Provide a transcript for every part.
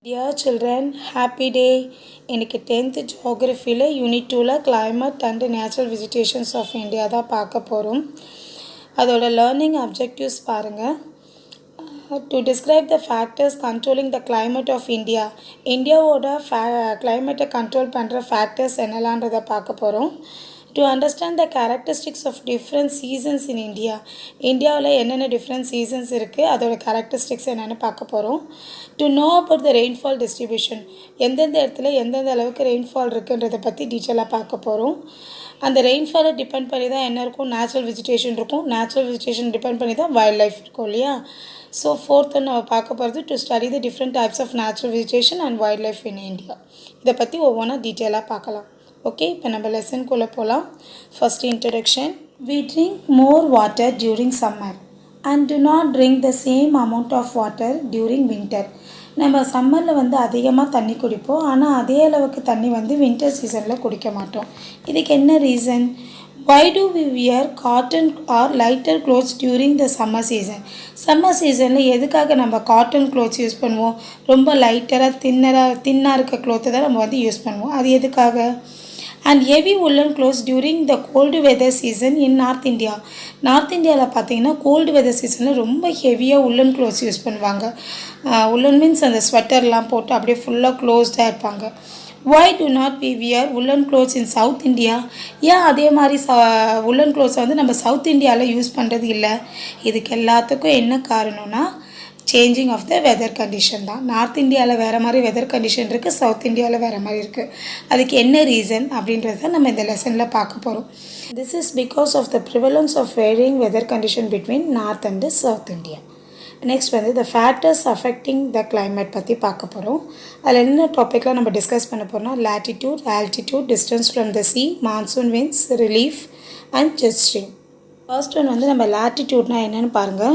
Dear children, happy day. இன்னைக்கு 10th ஜியோகிரஃபியில் unit 2ல் climate and natural visitations of India தான் பார்க்க போகிறோம். அதோட லேர்னிங் அப்ஜெக்டிவ்ஸ் பாருங்கள். To describe the factors controlling the climate of India, இந்தியாவோட climate கண்ட்ரோல் பண்ணுற ஃபேக்டர்ஸ் என்னலான்றதை பார்க்க போகிறோம். To understand the characteristics of different seasons in India, இந்தியாவில் என்னென்ன டிஃப்ரெண்ட் சீசன்ஸ் இருக்குது, அதோட கேரக்டரிஸ்டிக்ஸ் என்னென்னு பார்க்க போகிறோம். To know about the rainfall distribution, எந்தெந்த இடத்துல எந்தெந்த அளவுக்கு ரெயின்ஃபால் இருக்குன்றதை பற்றி டீட்டெயிலாக பார்க்க போகிறோம். அந்த ரெயின்ஃபாலை டிபெண்ட் பண்ணி தான் என்ன இருக்கும், நேச்சுரல் வெஜிடேஷன் இருக்கும். நேச்சுரல் வெஜிடேஷன் டிபெண்ட் பண்ணி தான் வைல்ட் லைஃப் இருக்கும் இல்லையா. ஸோ ஃபோர்த்து நம்ம பார்க்க போகிறது to study the different types of natural vegetation and wild life in India. இதை பற்றி ஒவ்வொன்றா டீட்டெயிலாக பார்க்கலாம். ஓகே, இப்போ நம்ம லெசனுக்குள்ளே போகலாம். First introduction. We drink more water during summer and do not drink the same amount of water during winter. நம்ம சம்மரில் அதிகமாக தண்ணி குடிப்போம், ஆனால் அதே அளவுக்கு தண்ணி வின்டர் சீசனில் குடிக்க மாட்டோம். இதுக்கு என்ன reason? Why do we wear cotton or lighter clothes during the summer season? Summer சீசனில் எதுக்காக நம்ம காட்டன் க்ளோத்ஸ் யூஸ் பண்ணுவோம்? ரொம்ப லைட்டராக தின்னாக இருக்க க்ளோத்தை தான் நம்ம யூஸ் பண்ணுவோம். அது எதுக்காக? And heavy woolen clothes during the cold weather season in North India. North இந்தியாவில் பார்த்தீங்கன்னா கோல்டு வெதர் சீசனில் ரொம்ப ஹெவியாக உல்லன் க்ளோத்ஸ் யூஸ் பண்ணுவாங்க. உல்லன் மீன்ஸ் அந்த ஸ்வெட்டர்லாம் போட்டு அப்படியே ஃபுல்லாக க்ளோஸ்டாக இருப்பாங்க. Why do not we wear woolen clothes in South India? ஏன் அதே மாதிரி உல்லன் க்ளோத்ஸ் நம்ம சவுத் இந்தியாவில் யூஸ் பண்ணுறது இல்லை? இதுக்கு எல்லாத்துக்கும் என்ன காரணம்னா changing of the weather condition தான். நார்த் இந்தியாவில் வேறு மாதிரி வெதர் கண்டிஷன் இருக்குது, சவுத் இந்தியாவில் வேறு மாதிரி இருக்குது. அதுக்கு என்ன ரீசன் அப்படின்றத நம்ம இந்த லெசனில் பார்க்க போகிறோம். This is because of the prevalence of varying weather condition between north and south India. Next the factors affecting the climate பற்றி பார்க்க போகிறோம். அதில் என்ன டாப்பிக்கில் நம்ம டிஸ்கஸ் பண்ண போகிறோம்னா latitude, altitude, distance from the sea, monsoon winds, relief and jet stream. First one நம்ம லேட்டிடியூட்னா என்னென்னு பாருங்கள்.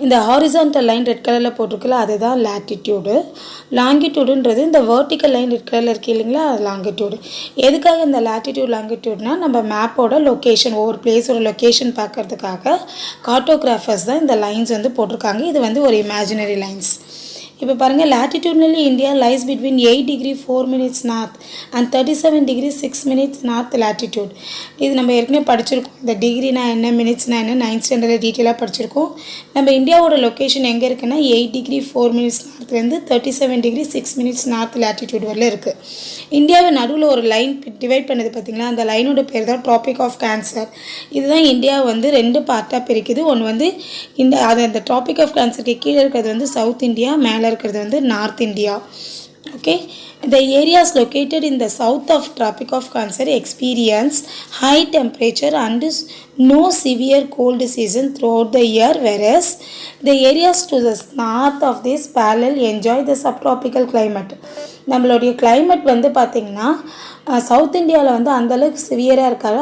இந்த ஹாரிசான்டல் லைன் ரெட் கலரில் போட்டிருக்குல்ல, அதுதான் லேட்டிடியூடு. லாங்கிடியூடுன்றது இந்த வேர்ட்டிக்கல் லைன் ரெட் கலரில் இருக்குது இல்லைங்களா, அது லாங்கிடியூடு. எதுக்காக இந்த லேட்டிடியூட் லாங்கிடியூட்னா நம்ம மேப்போட லொக்கேஷன், ஒவ்வொரு பிளேஸோட லொக்கேஷன் பார்க்கறதுக்காக கார்ட்டோகிராஃபர்ஸ் தான் இந்த லைன்ஸ் போட்டிருக்காங்க. இது ஒரு இமேஜினரி லைன்ஸ். இப்போ பாருங்கள், latitudinally India lies between 8 degree 4 minutes north and 37 degree 6 minutes north latitude. இது நம்ம ஏற்கனவே படிச்சிருக்கோம். இந்த டிகிரினா என்ன, மினிட்ஸ்னா என்ன, 9th ஸ்டாண்டர்டில் டீட்டெயிலாக படிச்சிருக்கோம். நம்ம இந்தியாவோட லொக்கேஷன் எங்கே இருக்குன்னா 8 degree 4 minutes நார்த்லேருந்து 37 degree 6 minutes north latitude வரல இருக்குது. இந்தியாவை நடுவில் ஒரு லைன் டிவைட் பண்ணது பார்த்திங்களா, அந்த லைனோட பேர் தான் ட்ராபிக் ஆஃப் கேன்சர். இதுதான் இந்தியாவை ரெண்டு பார்ட்டாக பிரிக்குது. ஒன்று அந்த ட்ராபிக் ஆஃப் கேன்சருக்கு கீழே இருக்கிறது சவுத் இந்தியா, மேலே இருக்கிறது north India. Okay, the areas located in the south of tropic of cancer experience high temperature and no severe cold season throughout the year, whereas the areas to the north of this parallel enjoy the subtropical climate. நம்மளுடைய climate பார்த்திங்கன்னா south இந்தியாவில் அந்தளவுக்கு சிவியராக இருக்காது.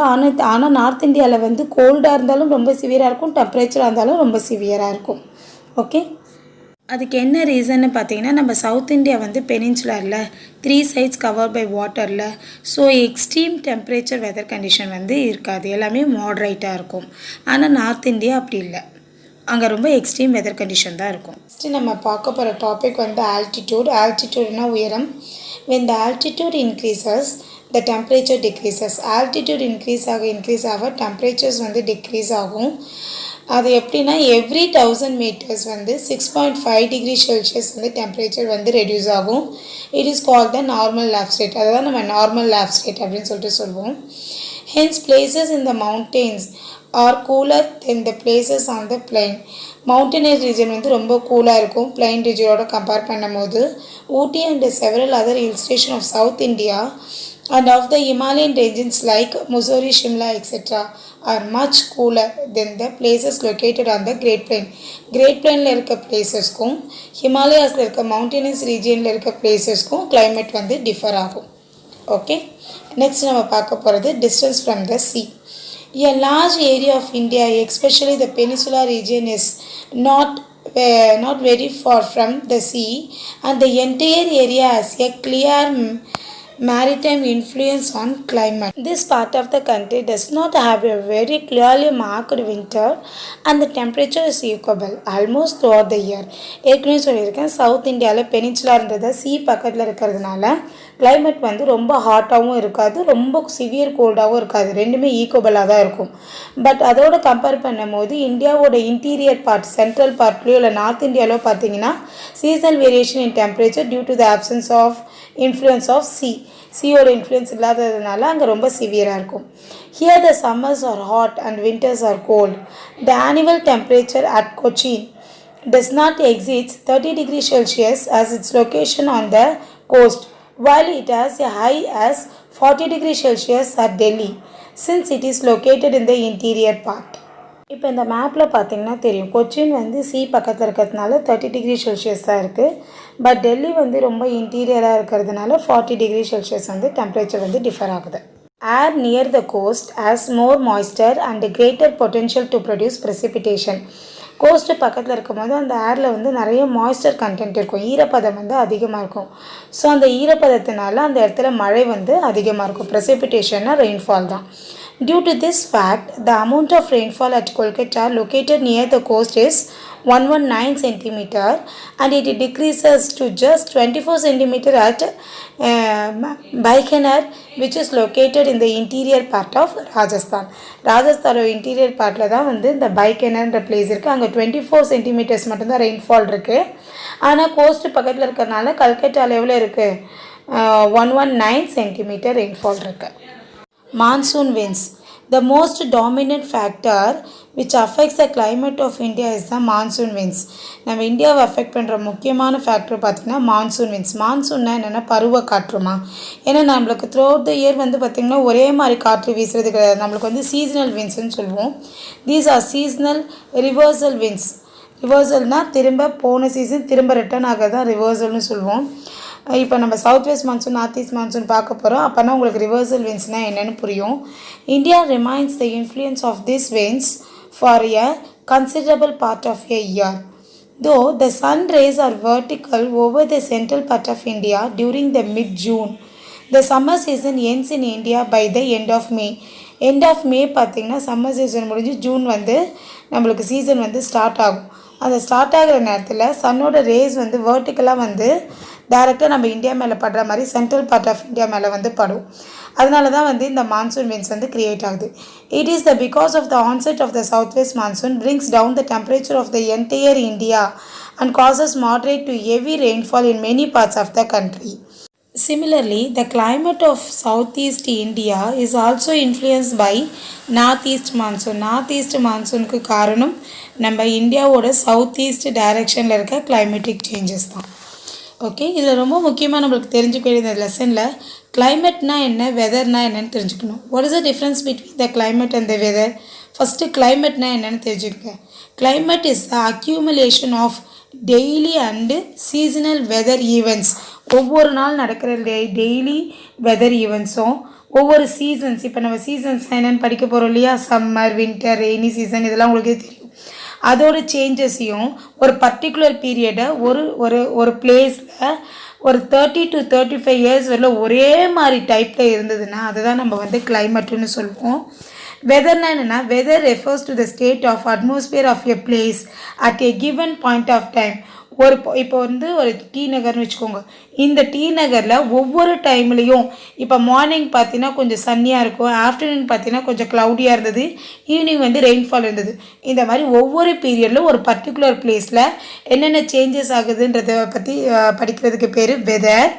ஆனால் north இந்தியாவில் கோல்டாக இருந்தாலும் ரொம்ப சிவியராக இருக்கும், டெம்பரேச்சராக இருந்தாலும் ரொம்ப சிவியராக இருக்கும். ஓகே, அதுக்கு என்ன ரீசன்னு பார்த்தீங்கன்னா நம்ம சவுத் இந்தியா பெனின்சுலரில் 3 sides கவர் பை வாட்டரில். So extreme temperature weather condition இருக்காது, எல்லாமே மாட்ரேட்டாக இருக்கும். ஆனால் நார்த் இந்தியா அப்படி இல்லை, அங்கே ரொம்ப எக்ஸ்ட்ரீம் வெதர் கண்டிஷன் தான் இருக்கும். ஃபஸ்ட்டு நம்ம பார்க்க போகிற டாபிக் ஆல்டிடியூட். ஆல்டிடியூட்னா உயரம். when the altitude increases the temperature decreases. altitude increase ஆக temperatures decrease ஆகும். அது எப்படின்னா every 1000 meters 6.5 degree Celsius temperature reduce ஆகும். It is called the normal lapse rate. அதை தான் நம்ம நார்மல் லேப்ஸ் ரேட் அப்படின்னு சொல்லுவோம். Hence places in the mountains are cooler than the places on the plain. Mountainous region ரொம்ப கூலாக இருக்கும் plain ரீஜனோட கம்பேர் பண்ணும்போது. Ooty and several other hill station of South India and of the Himalayan regions like Mussoorie, Shimla, etc. are much cooler than the places located on the Great Plain. Great Plainல இருக்க பிளேசஸ்க்கும் ஹிமாலயாஸில் இருக்க mountainous ரீஜியனில் இருக்க பிளேசஸ்க்கும் climate differ ஆகும். Okay, next நம்ம பார்க்க போகிறது distance from the C. A large area of India, especially the peninsular region, is not very far from the sea, and the entire area has a clear maritime influence on climate. This part of the country does not have a very clearly marked winter and the temperature is equable almost throughout the year. ஏற்கனவே சொல்லியிருக்கேன், south இந்தியாவில் பெனின்சுலான்றது C பக்கத்தில் இருக்கிறதுனால climate வந்து ரொம்ப ஹாட்டாகவும் இருக்காது, ரொம்ப severe கோல்டாகவும் இருக்காது, ரெண்டுமே ஈக்குவலாக தான் இருக்கும். பட் அதோட கம்பேர் பண்ணும்போது இந்தியாவோட இன்டீரியர் பார்ட், சென்ட்ரல் பார்ட்லேயோ இல்லை நார்த் இந்தியாவிலோ பார்த்தீங்கன்னா seasonal variation in temperature due to the absence of influence of சியோட இன்ஃப்ளூயன்ஸ் இல்லாததுனால அங்கே ரொம்ப சிவியராக இருக்கும். Here the summers are hot and winters are cold. The annual temperature at Cochin does not exceed 30 degrees Celsius as its location on the coast, while it has a high as 40 degrees Celsius at Delhi, since it is located in the interior part. இப்போ இந்த மேப்பில் பார்த்தீங்கன்னா தெரியும், கொச்சின் வந்து C பக்கத்தில் இருக்கிறதுனால 30 degree Celsius தான் இருக்குது. பட் டெல்லி வந்து ரொம்ப இன்டீரியராக இருக்கிறதுனால 40 டிகிரி செல்சியஸ் வந்து டெம்பரேச்சர் வந்து டிஃபர் ஆகுது. Air near the coast has more moisture and greater potential to produce precipitation. Coast பக்கத்தில் இருக்கும்போது அந்த ஏரில் வந்து நிறைய மாய்ஸ்டர் கண்டென்ட் இருக்கும், ஈரப்பதம் வந்து அதிகமாக இருக்கும். ஸோ அந்த ஈரப்பதத்தினால அந்த இடத்துல மழை வந்து அதிகமாக இருக்கும். precipitation ரெயின்ஃபால் தான். Due to this fact, the amount of rainfall at Kolkata located near the coast is 119 cm and it decreases to just 24 cm at Bikaner, which is located in the interior part of Rajasthan. ராஜஸ்தானோட interior பார்ட்டில் தான் வந்து இந்த பைக்கெனர்ன்ற place இருக்குது. அங்கே 24 centimetres மட்டும்தான் rainfall இருக்குது. ஆனால் கோஸ்ட்டு பக்கத்தில் இருக்கிறதுனால கல்கட்டாவில் எவ்வளோ இருக்குது, 119 சென்டிமீட்டர் ரெயின்ஃபால் இருக்குது. Monsoon winds. The most dominant factor which affects the climate of India is the monsoon winds. நம்ம இந்தியாவை அஃபெக்ட் பண்ணுற முக்கியமான ஃபேக்டர் பார்த்திங்கன்னா மான்சூன் விண்ட்ஸ். மான்சூன்னா என்னென்னா பருவ காற்றுமா. ஏன்னா நம்மளுக்கு த்ரூ அவுட் த இயர் வந்து பார்த்திங்கன்னா ஒரே மாதிரி காற்று வீசுறது கிடையாது. நம்மளுக்கு வந்து சீசனல் விண்ட்ஸ்ன்னு சொல்லுவோம். These are seasonal reversal winds. ரிவர்சல்னால் திரும்ப போன சீசன் திரும்ப ரிட்டர்ன் ஆக தான் ரிவர்சல்னு சொல்லுவோம். இப்போ நம்ம south west monsoon, north east monsoon பார்க்க போகிறோம். அப்போனா உங்களுக்கு ரிவர்சல் விண்ட்ஸ்னால் என்னென்னு புரியும். India remains the influence of this winds for a considerable part of a year. Though the sun rays are vertical over the central part of India during the mid-June, the summer season ends in India by the end of May. End of May பார்த்திங்கன்னா summer season முடிஞ்சு June வந்து நம்மளுக்கு season வந்து start ஆகும். அந்த start ஆகிற நேரத்தில் சன்னோட race வந்து வேர்ட்டிக்கலாக வந்து டைரெக்டாக நம்ம இந்தியா மேலே படுற மாதிரி சென்ட்ரல் பார்ட் ஆஃப் இந்தியா மேலே வந்து படும். அதனால தான் வந்து இந்த மான்சூன் விண்ட்ஸ் வந்து கிரியேட் ஆகுது. It is the because of the onset of the south west monsoon brings down the temperature of the entire India and causes moderate to heavy rainfall in many parts of the country. Similarly, the climate of southeast India is also influenced by northeast monsoon. Northeast monsoonக்கு காரணம் நம்ம இந்தியாவோட south east டைரெக்ஷனில் இருக்க climatic changes தான். Okay, இதில் ரொம்ப முக்கியமாக நம்மளுக்கு தெரிஞ்சுக்க வேண்டிய லெசனில் கிளைமேட்னா என்ன, வெதர்னா என்னென்னு தெரிஞ்சுக்கணும். What is the difference between the climate and the weather? First கிளைமேட்னா என்னென்னு தெரிஞ்சுக்கங்க. Climate is the accumulation of daily and seasonal weather events. ஒவ்வொரு நாள் நடக்கிற டெய்லி வெதர் ஈவெண்ட்ஸும் ஒவ்வொரு சீசன்ஸ், இப்போ நம்ம சீசன்ஸ் என்னென்னு படிக்க போகிறோம் இல்லையா, சம்மர், வின்டர், ரெய்னி சீசன், இதெல்லாம் உங்களுக்கே தெரியும். அதோட சேஞ்சஸையும் ஒரு பர்டிகுலர் பீரியடை ஒரு ஒரு ஒரு பிளேஸில் ஒரு 30 to 35 இயர்ஸ் வரல ஒரே மாதிரி டைப்பில் இருந்ததுன்னா அதுதான் நம்ம வந்து கிளைமேட்டுன்னு சொல்லுவோம். வெதர்னா என்னென்னா, weather refers to the state of atmosphere of a place at a given point of time. இப்போ வந்து ஒரு டி நகர்னு வச்சுக்கோங்க. இந்த டி நகரில் ஒவ்வொரு டைம்லேயும் இப்போ மார்னிங் பார்த்தீங்கன்னா கொஞ்சம் சன்னியாக இருக்கும், ஆஃப்டர்நூன் பார்த்தீங்கன்னா கொஞ்சம் க்ளவுடியாக இருந்தது, ஈவினிங் வந்து ரெயின்ஃபால் இருந்தது. இந்த மாதிரி ஒவ்வொரு பீரியடில் ஒரு பர்டிகுலர் பிளேஸில் என்னென்ன சேஞ்சஸ் ஆகுதுன்றதை பற்றி படிக்கிறதுக்கு பேர் வெதர்.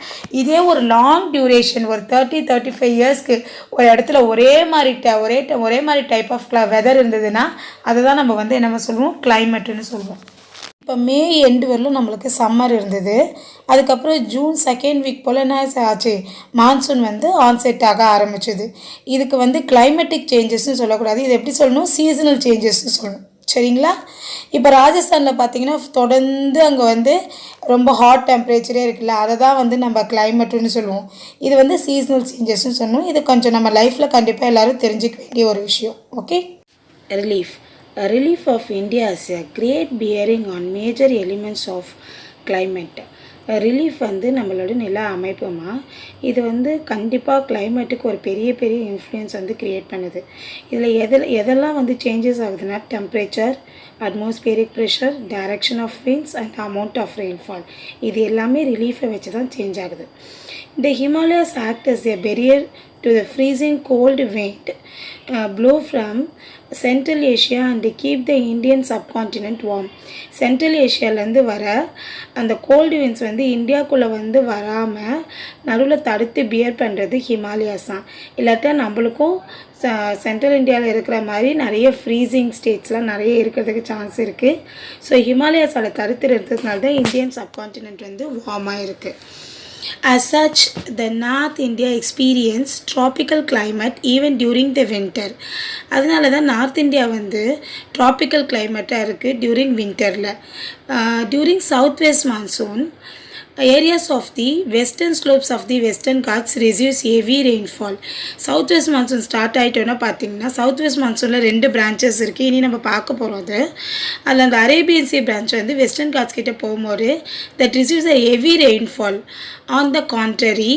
இதே ஒரு லாங் டியூரேஷன் ஒரு 30-35 இயர்ஸ்க்கு ஒரு இடத்துல ஒரே மாதிரி டைப் ஆஃப் வெதர் இருந்ததுன்னா அதை தான் நம்ம வந்து என்ன சொல்லுவோம், கிளைமேட்டுன்னு சொல்லுவோம். இப்போ மே எண்டு வரலும் நம்மளுக்கு சம்மர் இருந்தது. அதுக்கப்புறம் ஜூன் செகண்ட் வீக் போல் என்ன ஆச்சு, மான்சூன் வந்து ஆன்செட் ஆக ஆரம்பிச்சது. இதுக்கு வந்து கிளைமேட்டிக் சேஞ்சஸ்ன்னு சொல்லக்கூடாது, இது எப்படி சொல்லணும், சீசனல் சேஞ்சஸ்ன்னு சொல்லணும். சரிங்களா? இப்போ ராஜஸ்தானில் பார்த்தீங்கன்னா தொடர்ந்து அங்கே வந்து ரொம்ப ஹாட் டெம்பரேச்சரே இருக்குல்ல, அதை தான் வந்து நம்ம கிளைமேட்டுன்னு சொல்லுவோம். இது வந்து சீசனல் சேஞ்சஸ்ன்னு சொல்லணும். இது கொஞ்சம் நம்ம லைஃப்பில் கண்டிப்பாக எல்லோரும் தெரிஞ்சுக்க வேண்டிய ஒரு விஷயம். Okay. Relief. Relief of India has a great bearing on major elements of climate. Relief வந்து நம்மளோட நில அமைப்புமா. இது வந்து கண்டிப்பாக கிளைமேட்டுக்கு ஒரு பெரிய பெரிய இன்ஃப்ளூயன்ஸ் வந்து க்ரியேட் பண்ணுது. இதில் எதெல்லாம் வந்து சேஞ்சஸ் ஆகுதுன்னா temperature, atmospheric pressure, direction of winds and amount of rainfall. இது எல்லாமே ரிலீஃபை வச்சு தான் சேஞ்ச் ஆகுது. The Himalayas act as a barrier to the freezing cold wind blow from Central Asia and keep the Indian subcontinent warm. Central ஏஷியாவிலேருந்து வர அந்த gold winds வந்து இந்தியாவுக்குள்ளே வந்து வராமல் நடுவில் தடுத்து பியர் பண்ணுறது ஹிமாலயாஸ் தான். இல்லாட்டா நம்மளுக்கும் சென்ட்ரல் இந்தியாவில் இருக்கிற மாதிரி நிறைய ஃப்ரீசிங் ஸ்டேட்ஸ்லாம் நிறைய இருக்கிறதுக்கு சான்ஸ் இருக்குது. ஸோ ஹிமாலயாஸோட தடுத்து இருக்கிறதுனால தான் இந்தியன் சப்கான்டினென்ட் வந்து வார்மாக இருக்குது. As such, the North India experience tropical climate even during the winter. அதனால தான் நார்த் இந்தியா வந்து tropical climate-ஆக இருக்குது during winter-ல. During southwest monsoon, areas of the western slopes of the western Ghats receives heavy rainfall. Southwest monsoon start ஆகிட்டோன்னா பார்த்தீங்கன்னா southwest மான்சூனில் 2 branches இருக்குது. இனி நம்ம பார்க்க போகிறது அதில் அந்த அரேபியன் சி பிரான்ச் வந்து வெஸ்டர்ன் காட்ஸ் கிட்டே போகும்போது that receives a heavy rainfall. On the contrary,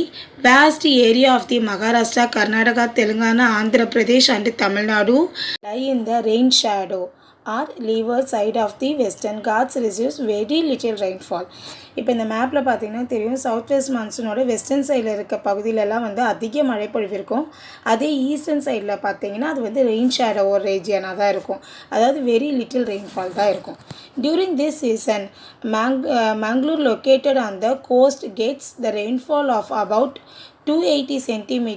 vast area of the Maharashtra, Karnataka, Telangana, Andhra Pradesh and Tamil Nadu lie in the rain shadow or leeward side of the western Ghats receives very little rainfall. இப்போ இந்த மேப்பில் பார்த்தீங்கன்னா தெரியும் south west மான்சூனோட western சைடில் இருக்க பகுதியிலலாம் வந்து அதிக மழை பொழிவு இருக்கும். அதே ஈஸ்டர்ன் சைடில் பார்த்தீங்கன்னா அது வந்து ரெயின் ஷேடோ ஒரு ரீஜியனாக தான் இருக்கும். அதாவது வெரி லிட்டில் ரெயின்ஃபால் தான் இருக்கும். During this season Mangalore located on the coast gets the rainfall of about 280 cm,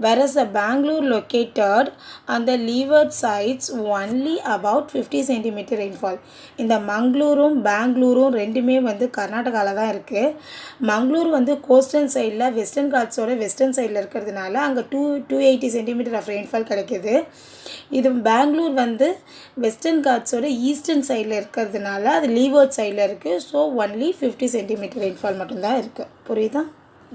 whereas the Bangalore located on the leeward sides only about 50 cm rainfall. இந்த மங்களூரும் பெங்களூரும் ரெண்டுமே வந்து கர்நாடகாவில் தான் இருக்குது. மங்களூர் வந்து கோஸ்டர்ன் சைடில் வெஸ்டர்ன் காட்ஸோட வெஸ்டர்ன் சைடில் இருக்கிறதுனால அங்கே 280 சென்டிமீட்டர் ஆஃப் ரெயின்ஃபால் கிடைக்கிது. இது பெங்களூர் வந்து வெஸ்டர்ன் காட்ஸோட ஈஸ்டர்ன் சைடில் இருக்கிறதுனால அது லீவர்ட் சைடில் இருக்குது. ஸோ ஒன்லி 50 சென்டிமீட்டர் ரெயின்ஃபால் மட்டும்தான் இருக்குது. புரியுதா?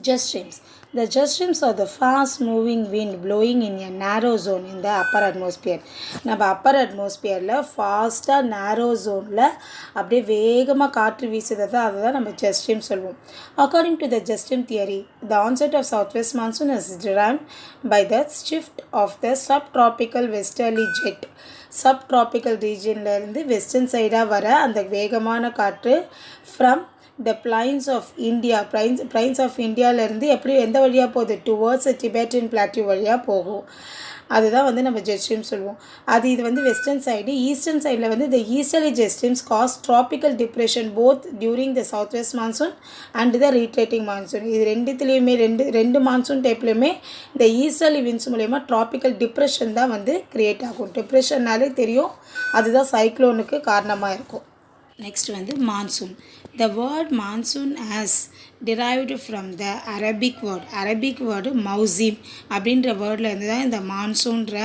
Jet streams. The jet streams are the fast moving wind blowing in a narrow zone in the upper atmosphere. நம்ம அப்பர் அட்மாஸ்பியரில் ஃபாஸ்ட்டாக நேரோ ஜோனில் அப்படியே வேகமாக காற்று வீசுறது தான் அதுதான் நம்ம ஜெட் ஸ்ட்ரீம் சொல்லுவோம். According to the jet stream theory, the onset of south west monsoon is driven by the shift of the subtropical westerly jet. Subtropical ரீஜன்லேருந்து வெஸ்டர்ன் சைடாக வர அந்த வேகமான காற்று from the plains of India, plains of இந்தியாவிலேருந்து எப்படி எந்த வழியாக போகுது டுவர்ட்ஸ் டிபெட்டன் பிளாட்டியூ வழியாக போகும். அதுதான் வந்து நம்ம ஜெட் ஸ்ட்ரீம் சொல்லுவோம். இது வந்து வெஸ்டர்ன் சைடு. ஈஸ்டர்ன் சைடில் வந்து the easterly jet streams cause tropical depression both during the southwest monsoon and the retreating monsoon. இது ரெண்டுத்துலேயுமே ரெண்டு மான்சூன் டைப்லையுமே இந்த ஈஸ்டர்லி விண்ட்ஸ் மூலயமா ட்ராபிக்கல் டிப்ரெஷன் தான் வந்து க்ரியேட் ஆகும். டிப்ரெஷன்னாலே தெரியும் அதுதான் சைக்ளோனுக்கு காரணமாக இருக்கும். நெக்ஸ்ட் வந்து monsoon. The word monsoon has derived from the Arabic word மௌசிம் அப்படின்ற வேர்டில் தான் இந்த மான்சூன்ற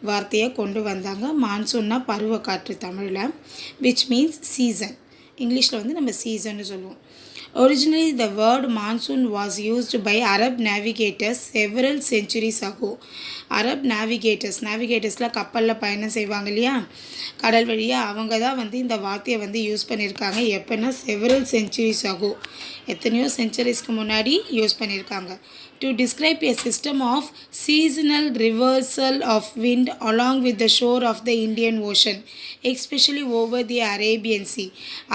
வார்த்தையை கொண்டு வந்தாங்க. மான்சூன்னா பருவ காற்று தமிழில், which means season. இங்கிலீஷில் வந்து நம்ம சீசன்னு சொல்லுவோம். Originally, the word monsoon was used by Arab navigators several centuries ago. Arab நேவிகேட்டர்ஸில் கப்பலில் பயணம் செய்வாங்க இல்லையா கடல் வழியாக, அவங்க தான் வந்து இந்த வார்த்தையை வந்து யூஸ் பண்ணியிருக்காங்க. எப்போன்னா செவரல் சென்ச்சுரிஸ் ஆகும், எத்தனையோ சென்ச்சுரிஸ்க்கு முன்னாடி யூஸ் பண்ணியிருக்காங்க. To describe a system of seasonal reversal of wind along with the shore of the Indian Ocean, especially over the Arabian Sea.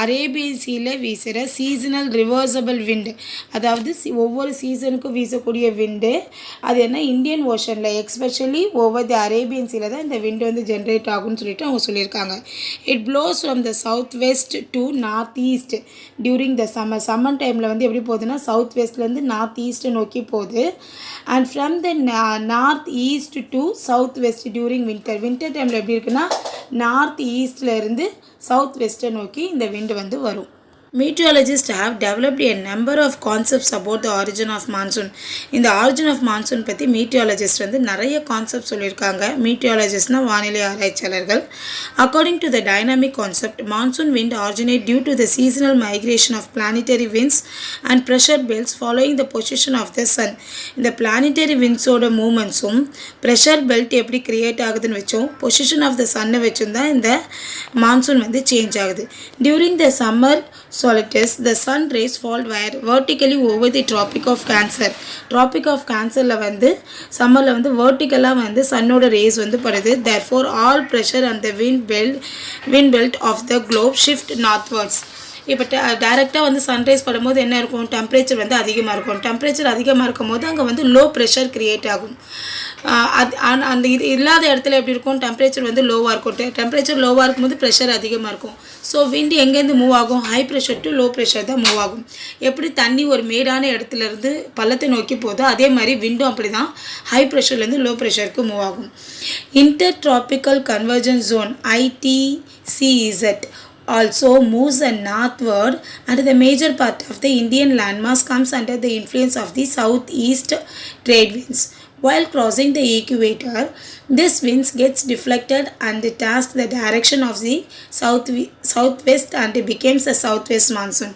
Arabian சீயில் வீசுகிற சீசனல் ரிவர்சபிள் விண்டு, அதாவது ஒவ்வொரு சீசனுக்கும் வீசக்கூடிய விண்டு, அது என்ன இந்தியன் ஓஷனில் எக்ஸ்பெஷலி ஓவர் தி அரேபியன் சீயில் தான் இந்த விண்டு வந்து ஜென்ரேட் ஆகும்னு சொல்லிட்டு அவங்க சொல்லியிருக்காங்க. It blows from the south west to north east during the summer டைமில் வந்து எப்படி போகுதுன்னா சவுத் வெஸ்ட்லேருந்து நார்த் ஈஸ்ட்டு நோக்கி போகுது. And from the north east to south west during winter டைமில் எப்படி இருக்குன்னா நார்த் ஈஸ்டில் இருந்து சவுத் வெஸ்ட்டை நோக்கி இந்த விண்டு வந்து வரும். Meteorologists have developed a number of concepts about the origin of monsoon. இந்த origin of monsoon பற்றி meteorologists வந்து நிறைய கான்செப்ட் சொல்லியிருக்காங்க. மீட்டியாலஜிஸ்ட்னா வானிலை ஆராய்ச்சியாளர்கள். According to the dynamic concept, monsoon wind originate due to the seasonal migration of planetary winds and pressure belts following the position of the sun. இந்த planetary windsோட மூமெண்ட்ஸும் pressure belt எப்படி create ஆகுதுன்னு வச்சோம், position of the சன்னை வச்சும் தான் இந்த monsoon வந்து change ஆகுது. During the summer solstice, the sun rays fall vertically over the Tropic of Cancer. Tropic of Cancerல வந்து சம்மரில் வந்து vertically வந்து சன்னோட ரேஸ் வந்து படுது. Therefore, all pressure and the wind belt of the globe shift northwards. இப்போ டைரெக்டாக வந்து சன்ரைஸ் படும்போது என்ன இருக்கும், டெம்பரேச்சர் வந்து அதிகமாக இருக்கும். டெம்பரேச்சர் அதிகமாக இருக்கும் போது அங்கே வந்து லோ ப்ரெஷர் க்ரியேட் ஆகும். அந்த இது இல்லாத இடத்துல எப்படி இருக்கும், டெம்பரேச்சர் வந்து லோவாக இருக்கும். டெம்பரேச்சர் லோவாக இருக்கும்போது ப்ரெஷர் அதிகமாக இருக்கும். ஸோ விண்டு எங்கேருந்து மூவ் ஆகும், high pressure to low pressure தான் மூவ் ஆகும். எப்படி தண்ணி ஒரு மேடான இடத்துலேருந்து பள்ளத்தை நோக்கி போதோ அதே மாதிரி விண்டும் அப்படி தான் ஹை ப்ரெஷர்லேருந்து லோ ப்ரெஷருக்கு மூவ் ஆகும். Inter tropical convergence zone ITCZ also moves northward, and the major part of the Indian landmass comes under the influence of the southeast trade winds. While crossing the equator, this winds gets deflected and takes the direction of the southwest and becomes a southwest monsoon.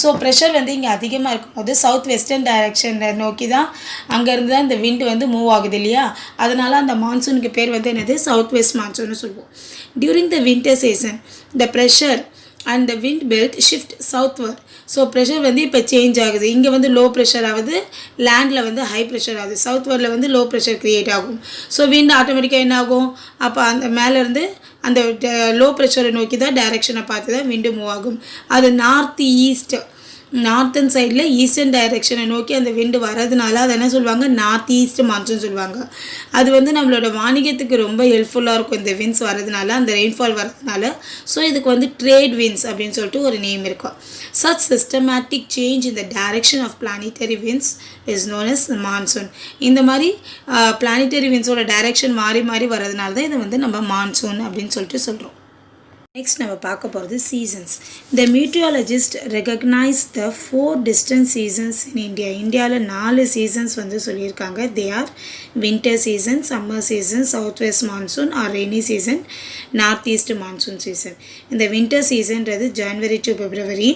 So pressure வந்து இங்கே அதிகமாக இருக்கும்போது south western டைரெக்ஷனை நோக்கி தான் அங்கேருந்து தான் இந்த wind வந்து மூவ் ஆகுது இல்லையா, அதனால் அந்த மான்சூனுக்கு பேர் வந்து என்னது, சவுத் வெஸ்ட் மான்சூன்னு சொல்லுவோம். During the winter season the pressure and the wind belt shift southward. So pressure வந்து இப்போ சேஞ்ச் ஆகுது. இங்கே வந்து லோ ப்ரெஷர் ஆகுது, லேண்டில் வந்து ஹை ப்ரெஷர் ஆகுது. சவுத்வர்டில் வந்து லோ ப்ரெஷர் க்ரியேட் ஆகும். ஸோ விண்ட் ஆட்டோமேட்டிக்காக என்ன ஆகும், அப்போ அந்த மேலேருந்து அந்த லோ ப்ரெஷரை நோக்கி தான் டைரெக்ஷனை பார்த்து தான் விண்டு மூவ் ஆகும். அது நார்த்தன் சைடில் ஈஸ்டர்ன் டைரெக்ஷனை நோக்கி அந்த விண்டு வர்றதுனால அதை என்ன சொல்லுவாங்க, நார்த் ஈஸ்ட் மான்சூன் சொல்லுவாங்க. அது வந்து நம்மளோட வாணிகத்துக்கு ரொம்ப ஹெல்ப்ஃபுல்லாக இருக்கும் இந்த விண்ட்ஸ் வர்றதுனால, அந்த ரெயின்ஃபால் வர்றதுனால. ஸோ இதுக்கு வந்து ட்ரேட் விண்ட்ஸ் அப்படின்னு சொல்லிட்டு ஒரு நேம் இருக்கும். Such systematic change in the direction of planetary winds is known as monsoon. இந்த மாதிரி planetary windsோட டைரெக்ஷன் மாறி மாறி வர்றதுனால தான் இதை வந்து நம்ம மான்சூன் அப்படின்னு சொல்லிட்டு சொல்கிறோம். நெக்ஸ்ட் நம்ம பார்க்க போகிறது seasons. The meteorologist recognise the 4 distinct seasons in India. இந்தியாவில் 4 சீசன்ஸ் வந்து சொல்லியிருக்காங்க. They are winter season, summer season, south west monsoon or rainy season, north east monsoon season. இந்த வின்டர் சீசன்றது January to February,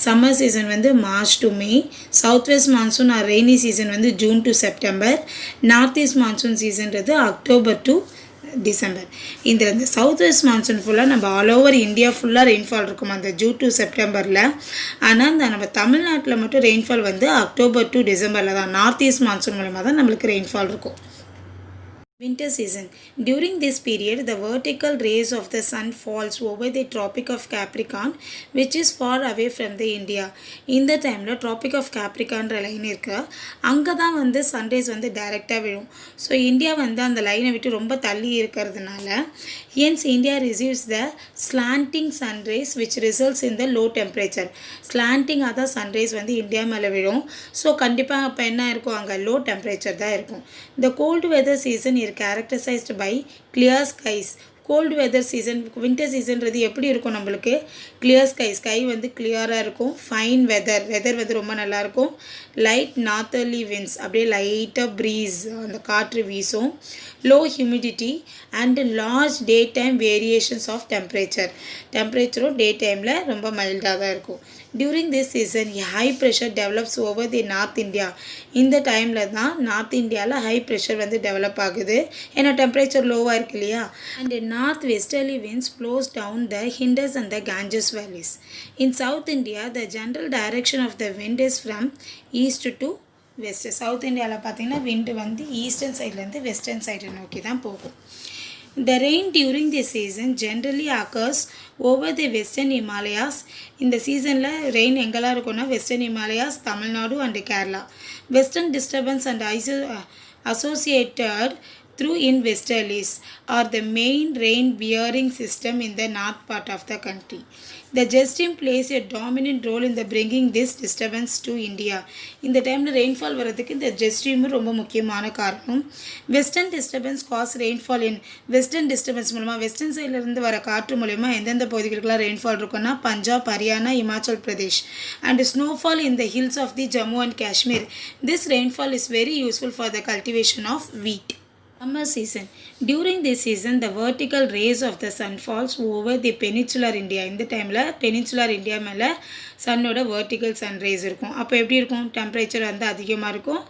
summer season வந்து March to May, south west monsoon or rainy season வந்து June to September, north east monsoon சீசன்றது October to December. இந்த south west monsoon ஃபுல்லாக நம்ம all over India ஃபுல்லாக rainfall இருக்கும் அந்த ஜூன் டு செப்டம்பரில். ஆனால் இந்த நம்ம தமிழ்நாட்டில் மட்டும் ரெயின்ஃபால் வந்து அக்டோபர் டு டிசம்பரில் தான். நார்த் ஈஸ்ட் மான்சூன் மூலமாக தான் நம்மளுக்கு ரெயின்ஃபால் இருக்கும். Winter season. During this period, the vertical rays of the sun falls over the Tropic of Capricorn, which is far away from the India. இந்த டைமில் Tropic of Capricorn line இருக்கு, அங்கே தான் வந்து சன்ரைஸ் வந்து டைரெக்டாக விழும். ஸோ இந்தியா வந்து அந்த லைனை விட்டு ரொம்ப தள்ளி இருக்கிறதுனால hence India receives the slanting sun rays which results in the low temperature. slanting அதான் சன்ரைஸ் வந்து இந்தியா மேலே விழும். ஸோ கண்டிப்பாக அப்போ என்ன இருக்கும், அங்கே லோ டெம்பரேச்சர் தான் இருக்கும். The cold weather season is characterized by clear skies. Cold weather season, winter சீசன்றது எப்படி இருக்கும் நம்மளுக்கு, கிளியர் ஸ்கை வந்து கிளியராக இருக்கும், ஃபைன் வெதர் வந்து ரொம்ப நல்லாயிருக்கும், லைட் நார்த்தர்லி விண்ட்ஸ் அப்படியே லைட்டாக ப்ரீஸ் அந்த காற்று வீசும், low humidity and large day time variations of டெம்பரேச்சரும் டே டைமில் ரொம்ப மைல்டாக தான் இருக்கும். During this season, high pressure develops over the North India. இந்த டைமில் தான் நார்த் இந்தியாவில் ஹை ப்ரெஷர் வந்து டெவலப் ஆகுது, ஏன்னா டெம்பரேச்சர் லோவாக இருக்கு இல்லையா. And north westerly winds blows down the Indus and the Ganges valleys. In South India, the general direction of the wind is from east to west. South இந்தியாவில் பார்த்தீங்கன்னா விண்டு வந்து eastern சைட்லேருந்து வெஸ்டர்ன் சைடை நோக்கி தான் போகும். The rain during the season generally occurs over the western Himalayas. இந்த சீசனில் ரெயின் எங்கெல்லாம் இருக்குன்னா western Himalayas, Tamil Nadu and Kerala. Western disturbance and associated through in westerlies are the main rain bearing system in the north part of the country. The jet stream plays a dominant role in the bringing this disturbance to India. இந்த டைமில் rainfall வரதுக்கு இந்த jet ஸ்ட்ரீமும் ரொம்ப முக்கியமான காரணம். Western disturbance cause rainfall in western disturbance மூலமாக western சைட்லேருந்து வர காற்று மூலமாக எந்தெந்த பகுதிகளுக்கெல்லாம் ரெயின்ஃபால் இருக்குன்னா Punjab, Haryana, Himachal Pradesh and snowfall in the hills of the Jammu and Kashmir. This rainfall is very useful for the cultivation of wheat. Summer season. During this season, the vertical rays of the sun falls over the peninsular India. இந்த டைமில் peninsular India மேலே சன்னோட vertical sunrise இருக்கும். அப்போ எப்படி இருக்கும், temperature வந்து அதிகமாக இருக்கும்.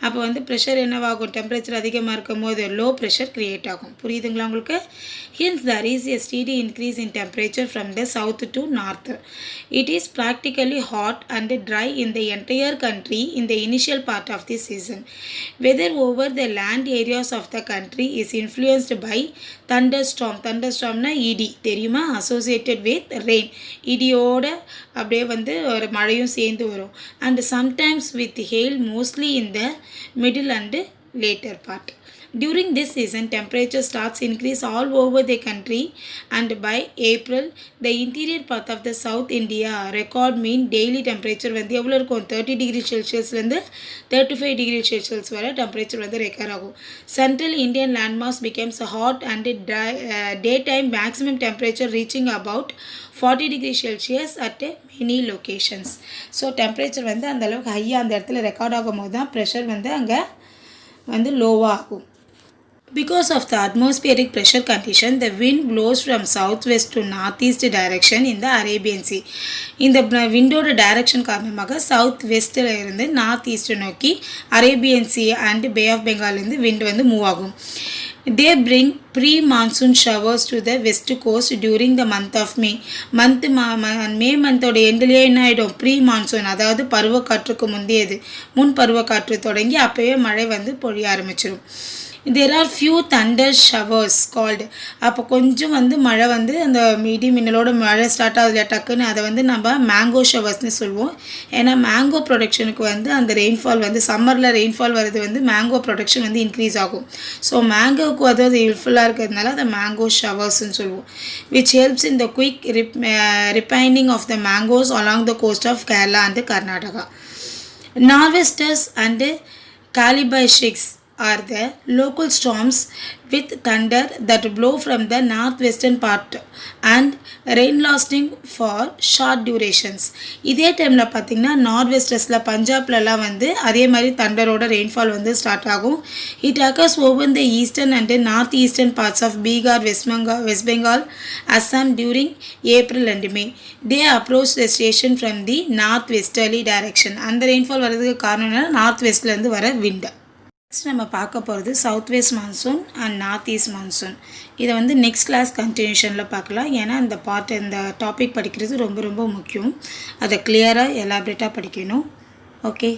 அப்போ வந்து ப்ரெஷர் என்னவாகும், டெம்பரேச்சர் அதிகமாக இருக்கும் போது லோ ப்ரெஷர் க்ரியேட் ஆகும். புரியுதுங்களா உங்களுக்கு? Hence there is a steady increase in temperature from the south to north. It is practically hot and dry in the entire country in the initial part of the season. Weather over the land areas of the country is influenced by thunderstorm. Thunderstormனா இடி தெரியுமா, associated with rain. இடியோட அப்படியே வந்து ஒரு மழையும் சேர்ந்து வரும். And sometimes with hail, mostly in the middle and later part. During this season, temperature starts increase all over the country, and by April, the interior part of the South India record mean daily temperature வந்து எவ்வளோ இருக்கும், 30 degree Celsiusலேருந்து 35 degree Celsius வரை temperature வந்து record ஆகும். Central Indian landmass becomes hot and daytime maximum temperature reaching about 40 degree Celsius at many locations. So temperature வந்து அந்தளவுக்கு ஹையாக அந்த இடத்துல ரெக்கார்ட் ஆகும் போது தான் ப்ரெஷர் வந்து அங்கே வந்து லோவாக ஆகும். Because of the atmospheric pressure condition, the wind blows from southwest to northeast direction in the Arabian Sea. இந்த விண்டோட டைரக்ஷன் காரணமாக சவுத் வெஸ்ட்டில் இருந்து நார்த் ஈஸ்ட் நோக்கி Arabian sea and bay of பெங்கால்லேருந்து விண்ட் வந்து மூவ் ஆகும். They bring pre-monsoon showers to the west coast during the month of May. மே மந்தோட எண்ட்லேயே என்ன ஆகிடும், ப்ரீ மான்சூன், அதாவது பருவக்காற்றுக்கு முந்தையது, முன் பருவக்காற்று தொடங்கி அப்போவே மழை வந்து பொழிய ஆரம்பிச்சிடும். There are few thunder showers called. அப்போ கொஞ்சம் வந்து மழை வந்து அந்த இடி மின்னலோட மழை ஸ்டார்ட் ஆகுதுல டக்குன்னு, அதை வந்து நம்ம மேங்கோ ஷவர்ஸ்னு சொல்லுவோம். ஏன்னா மேங்கோ ப்ரொடக்ஷனுக்கு வந்து அந்த ரெயின்ஃபால் வந்து சம்மரில் ரெயின்ஃபால் வர்றது வந்து மேங்கோ ப்ரொடக்ஷன் வந்து இன்க்ரீஸ் ஆகும். ஸோ மேங்கோவுக்கு வந்து அது ஹெல்ப்ஃபுல்லாக இருக்கிறதுனால அதை மேங்கோ ஷவர்ஸ்ன்னு சொல்லுவோம். Which helps in the quick ripening of the mangoes along the coast of Kerala and Karnataka. Norwesters and kalbaishakhis are the local storms with thunder that blow from the northwestern part and rain lasting for short durations. இதே டைமில் பார்த்திங்கன்னா நார்த்வெஸ்டர்ஸில் பஞ்சாப்லலாம் வந்து அதே மாதிரி தண்டரோட rainfall வந்து start ஆகும். It occurs over the eastern and north eastern parts of Bihar, west Bengal, Assam during April and May. They approach the station from the north westerly direction. அந்த ரெயின்ஃபால் வர்றதுக்கு காரணம் என்ன, நார்த் வெஸ்ட்லேருந்து வர விண்டு. நெக்ஸ்ட் நம்ம பார்க்க போகிறது south west monsoon and north east monsoon. இதை வந்து நெக்ஸ்ட் கிளாஸ் கண்டினியூஷனில் பார்க்கலாம். ஏன்னா இந்த டாபிக் படிக்கிறது ரொம்ப ரொம்ப முக்கியம். அதை கிளியராக எலாபரேட்டாக படிக்கணும். ஓகே.